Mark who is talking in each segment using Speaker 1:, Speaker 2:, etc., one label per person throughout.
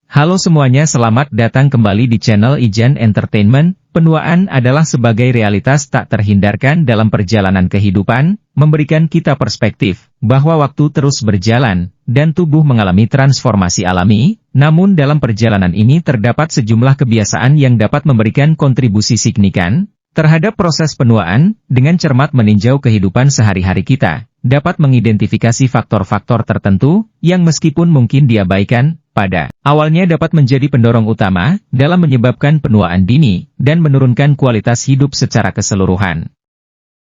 Speaker 1: Halo semuanya, selamat datang kembali di channel Ijan Entertainment. Penuaan adalah sebagai realitas tak terhindarkan dalam perjalanan kehidupan, memberikan kita perspektif bahwa waktu terus berjalan, dan tubuh mengalami transformasi alami. Namun dalam perjalanan ini terdapat sejumlah kebiasaan yang dapat memberikan kontribusi signifikan terhadap proses penuaan. Dengan cermat meninjau kehidupan sehari-hari kita, dapat mengidentifikasi faktor-faktor tertentu yang meskipun mungkin diabaikan pada awalnya dapat menjadi pendorong utama dalam menyebabkan penuaan dini dan menurunkan kualitas hidup secara keseluruhan.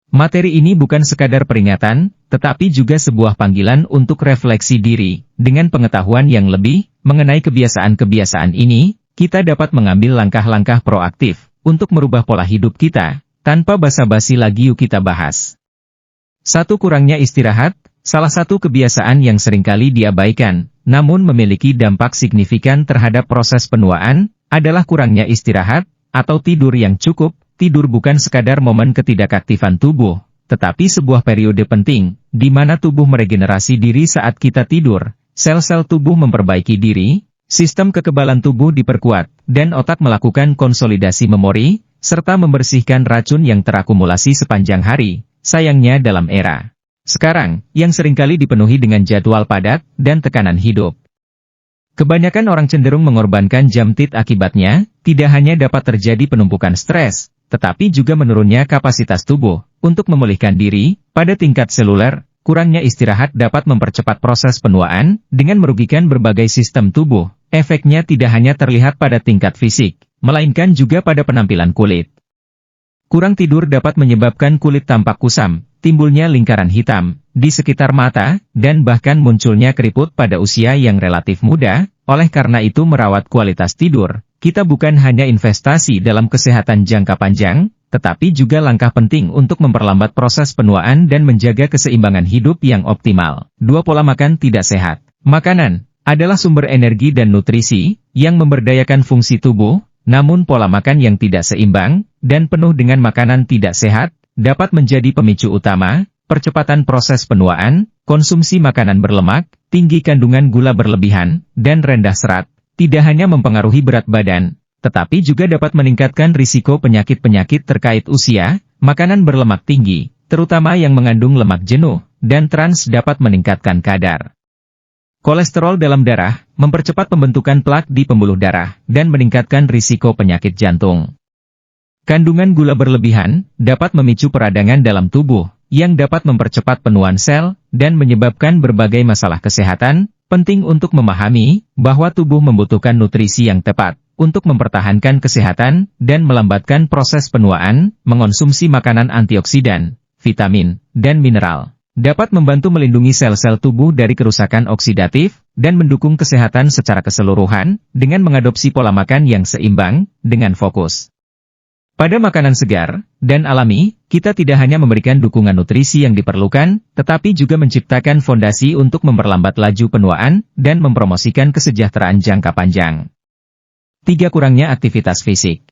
Speaker 1: Materi ini bukan sekadar peringatan, tetapi juga sebuah panggilan untuk refleksi diri. Dengan pengetahuan yang lebih mengenai kebiasaan-kebiasaan ini, kita dapat mengambil langkah-langkah proaktif untuk merubah pola hidup kita. Tanpa basa-basi lagi, yuk kita bahas. 1. Kurangnya istirahat. Salah satu kebiasaan yang seringkali diabaikan, namun memiliki dampak signifikan terhadap proses penuaan, adalah kurangnya istirahat, atau tidur yang cukup. Tidur bukan sekadar momen ketidakaktifan tubuh, tetapi sebuah periode penting, di mana tubuh meregenerasi diri. Saat kita tidur, sel-sel tubuh memperbaiki diri, sistem kekebalan tubuh diperkuat, dan otak melakukan konsolidasi memori, serta membersihkan racun yang terakumulasi sepanjang hari. Sayangnya dalam era sekarang, yang seringkali dipenuhi dengan jadwal padat dan tekanan hidup, kebanyakan orang cenderung mengorbankan jam tidur. Akibatnya, tidak hanya dapat terjadi penumpukan stres, tetapi juga menurunnya kapasitas tubuh untuk memulihkan diri. Pada tingkat seluler, kurangnya istirahat dapat mempercepat proses penuaan dengan merugikan berbagai sistem tubuh. Efeknya tidak hanya terlihat pada tingkat fisik, melainkan juga pada penampilan kulit. Kurang tidur dapat menyebabkan kulit tampak kusam, timbulnya lingkaran hitam di sekitar mata, dan bahkan munculnya keriput pada usia yang relatif muda. Oleh karena itu, merawat kualitas tidur kita bukan hanya investasi dalam kesehatan jangka panjang, tetapi juga langkah penting untuk memperlambat proses penuaan dan menjaga keseimbangan hidup yang optimal. 2. Pola makan tidak sehat. Makanan adalah sumber energi dan nutrisi yang memberdayakan fungsi tubuh, namun pola makan yang tidak seimbang dan penuh dengan makanan tidak sehat dapat menjadi pemicu utama percepatan proses penuaan. Konsumsi makanan berlemak, tinggi kandungan gula berlebihan, dan rendah serat tidak hanya mempengaruhi berat badan, tetapi juga dapat meningkatkan risiko penyakit-penyakit terkait usia. Makanan berlemak tinggi, terutama yang mengandung lemak jenuh dan trans, dapat meningkatkan kadar kolesterol dalam darah, mempercepat pembentukan plak di pembuluh darah, dan meningkatkan risiko penyakit jantung. Kandungan gula berlebihan dapat memicu peradangan dalam tubuh, yang dapat mempercepat penuaan sel, dan menyebabkan berbagai masalah kesehatan. Penting untuk memahami bahwa tubuh membutuhkan nutrisi yang tepat untuk mempertahankan kesehatan dan melambatkan proses penuaan. Mengonsumsi makanan antioksidan, vitamin, dan mineral dapat membantu melindungi sel-sel tubuh dari kerusakan oksidatif, dan mendukung kesehatan secara keseluruhan. Dengan mengadopsi pola makan yang seimbang, dengan fokus pada makanan segar dan alami, kita tidak hanya memberikan dukungan nutrisi yang diperlukan, tetapi juga menciptakan fondasi untuk memperlambat laju penuaan dan mempromosikan kesejahteraan jangka panjang. 3. Kurangnya aktivitas fisik.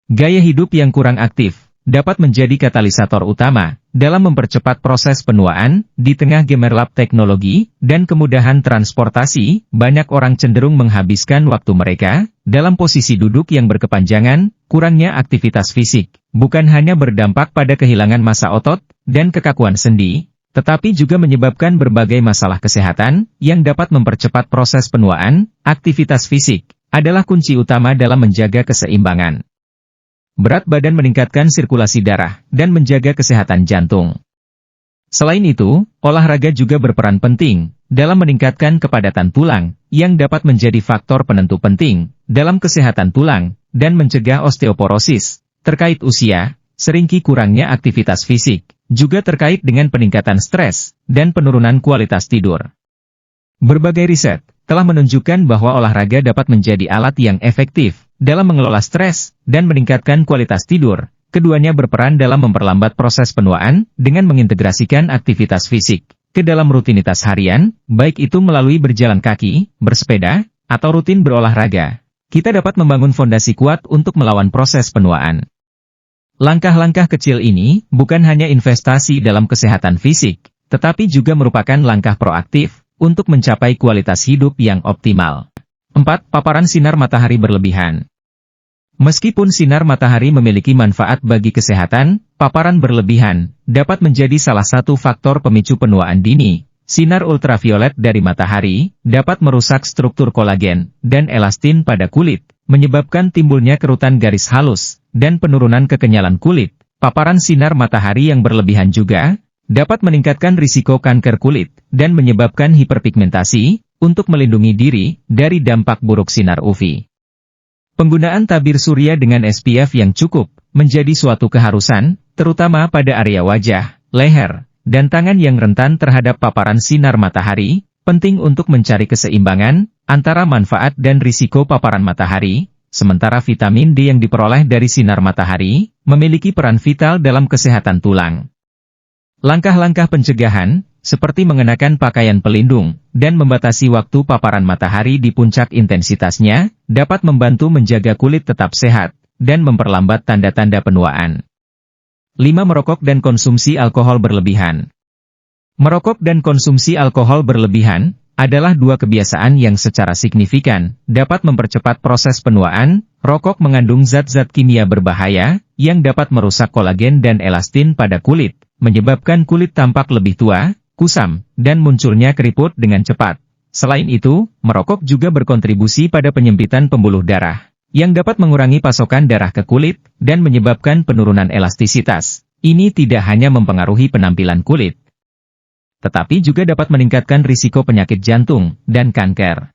Speaker 1: Gaya hidup yang kurang aktif dapat menjadi katalisator utama dalam mempercepat proses penuaan. Di tengah gemerlap teknologi dan kemudahan transportasi, banyak orang cenderung menghabiskan waktu mereka dalam posisi duduk yang berkepanjangan. Kurangnya aktivitas fisik bukan hanya berdampak pada kehilangan massa otot dan kekakuan sendi, tetapi juga menyebabkan berbagai masalah kesehatan yang dapat mempercepat proses penuaan. Aktivitas fisik adalah kunci utama dalam menjaga keseimbangan berat badan, meningkatkan sirkulasi darah, dan menjaga kesehatan jantung. Selain itu, olahraga juga berperan penting dalam meningkatkan kepadatan tulang, yang dapat menjadi faktor penentu penting dalam kesehatan tulang, dan mencegah osteoporosis. Terkait usia, seringkali kurangnya aktivitas fisik juga terkait dengan peningkatan stres dan penurunan kualitas tidur. Berbagai riset telah menunjukkan bahwa olahraga dapat menjadi alat yang efektif dalam mengelola stres dan meningkatkan kualitas tidur. Keduanya berperan dalam memperlambat proses penuaan dengan mengintegrasikan aktivitas fisik ke dalam rutinitas harian, baik itu melalui berjalan kaki, bersepeda, atau rutin berolahraga. Kita dapat membangun fondasi kuat untuk melawan proses penuaan. Langkah-langkah kecil ini bukan hanya investasi dalam kesehatan fisik, tetapi juga merupakan langkah proaktif untuk mencapai kualitas hidup yang optimal. 4. Paparan sinar matahari berlebihan. Meskipun sinar matahari memiliki manfaat bagi kesehatan, paparan berlebihan dapat menjadi salah satu faktor pemicu penuaan dini. Sinar ultraviolet dari matahari dapat merusak struktur kolagen dan elastin pada kulit, menyebabkan timbulnya kerutan garis halus dan penurunan kekenyalan kulit. Paparan sinar matahari yang berlebihan juga dapat meningkatkan risiko kanker kulit dan menyebabkan hiperpigmentasi. Untuk melindungi diri dari dampak buruk sinar UV, penggunaan tabir surya dengan SPF yang cukup menjadi suatu keharusan, terutama pada area wajah, leher, dan tangan yang rentan terhadap paparan sinar matahari. Penting untuk mencari keseimbangan antara manfaat dan risiko paparan matahari, sementara vitamin D yang diperoleh dari sinar matahari memiliki peran vital dalam kesehatan tulang. Langkah-langkah pencegahan, seperti mengenakan pakaian pelindung dan membatasi waktu paparan matahari di puncak intensitasnya, dapat membantu menjaga kulit tetap sehat dan memperlambat tanda-tanda penuaan. 5. Merokok dan konsumsi alkohol berlebihan. Merokok dan konsumsi alkohol berlebihan adalah dua kebiasaan yang secara signifikan dapat mempercepat proses penuaan. Rokok mengandung zat-zat kimia berbahaya yang dapat merusak kolagen dan elastin pada kulit, menyebabkan kulit tampak lebih tua, kusam, dan munculnya keriput dengan cepat. Selain itu, merokok juga berkontribusi pada penyempitan pembuluh darah, yang dapat mengurangi pasokan darah ke kulit, dan menyebabkan penurunan elastisitas. Ini tidak hanya mempengaruhi penampilan kulit, tetapi juga dapat meningkatkan risiko penyakit jantung dan kanker.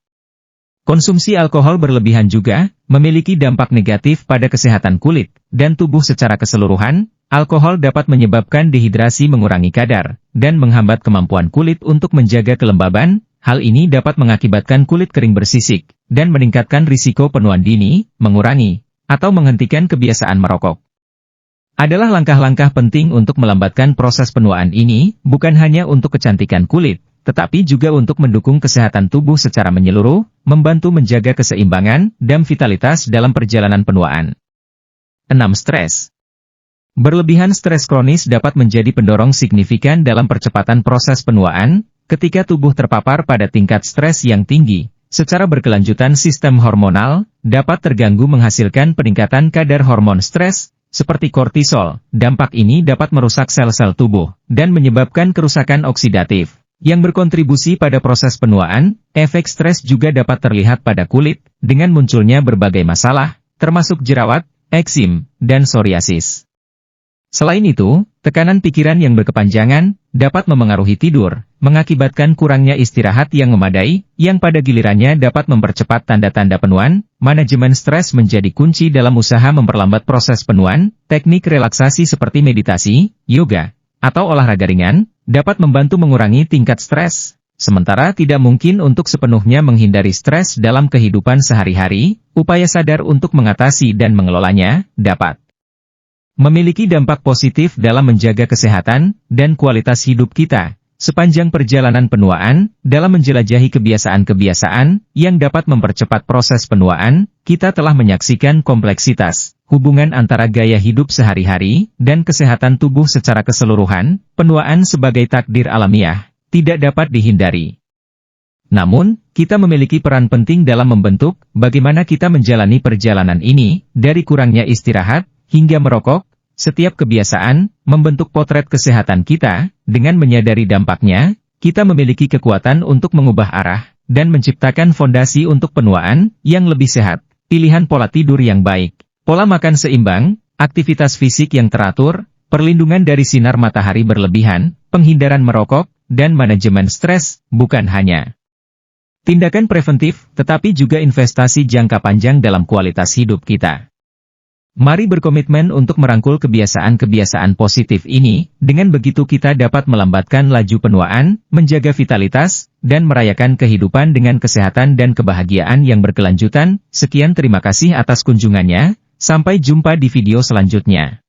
Speaker 1: Konsumsi alkohol berlebihan juga memiliki dampak negatif pada kesehatan kulit dan tubuh secara keseluruhan. Alkohol dapat menyebabkan dehidrasi, mengurangi kadar, dan menghambat kemampuan kulit untuk menjaga kelembaban. Hal ini dapat mengakibatkan kulit kering bersisik, dan meningkatkan risiko penuaan dini. Mengurangi atau menghentikan kebiasaan merokok adalah langkah-langkah penting untuk melambatkan proses penuaan ini, bukan hanya untuk kecantikan kulit, tetapi juga untuk mendukung kesehatan tubuh secara menyeluruh, membantu menjaga keseimbangan dan vitalitas dalam perjalanan penuaan. 6. Stres. Berlebihan stres kronis dapat menjadi pendorong signifikan dalam percepatan proses penuaan. Ketika tubuh terpapar pada tingkat stres yang tinggi, secara berkelanjutan sistem hormonal dapat terganggu, menghasilkan peningkatan kadar hormon stres, seperti kortisol. Dampak ini dapat merusak sel-sel tubuh dan menyebabkan kerusakan oksidatif yang berkontribusi pada proses penuaan. Efek stres juga dapat terlihat pada kulit dengan munculnya berbagai masalah, termasuk jerawat, eksim, dan psoriasis. Selain itu, tekanan pikiran yang berkepanjangan dapat memengaruhi tidur, mengakibatkan kurangnya istirahat yang memadai, yang pada gilirannya dapat mempercepat tanda-tanda penuaan. Manajemen stres menjadi kunci dalam usaha memperlambat proses penuaan. Teknik relaksasi seperti meditasi, yoga, atau olahraga ringan dapat membantu mengurangi tingkat stres. Sementara tidak mungkin untuk sepenuhnya menghindari stres dalam kehidupan sehari-hari, upaya sadar untuk mengatasi dan mengelolanya dapat memiliki dampak positif dalam menjaga kesehatan dan kualitas hidup kita sepanjang perjalanan penuaan. Dalam menjelajahi kebiasaan-kebiasaan yang dapat mempercepat proses penuaan, kita telah menyaksikan kompleksitas hubungan antara gaya hidup sehari-hari dan kesehatan tubuh secara keseluruhan. Penuaan sebagai takdir alamiah tidak dapat dihindari. Namun, kita memiliki peran penting dalam membentuk bagaimana kita menjalani perjalanan ini, dari kurangnya istirahat hingga merokok. Setiap kebiasaan membentuk potret kesehatan kita. Dengan menyadari dampaknya, kita memiliki kekuatan untuk mengubah arah dan menciptakan fondasi untuk penuaan yang lebih sehat. Pilihan pola tidur yang baik, pola makan seimbang, aktivitas fisik yang teratur, perlindungan dari sinar matahari berlebihan, penghindaran merokok, dan manajemen stres bukan hanya tindakan preventif, tetapi juga investasi jangka panjang dalam kualitas hidup kita. Mari berkomitmen untuk merangkul kebiasaan-kebiasaan positif ini. Dengan begitu kita dapat melambatkan laju penuaan, menjaga vitalitas, dan merayakan kehidupan dengan kesehatan dan kebahagiaan yang berkelanjutan. Sekian, terima kasih atas kunjungannya. Sampai jumpa di video selanjutnya.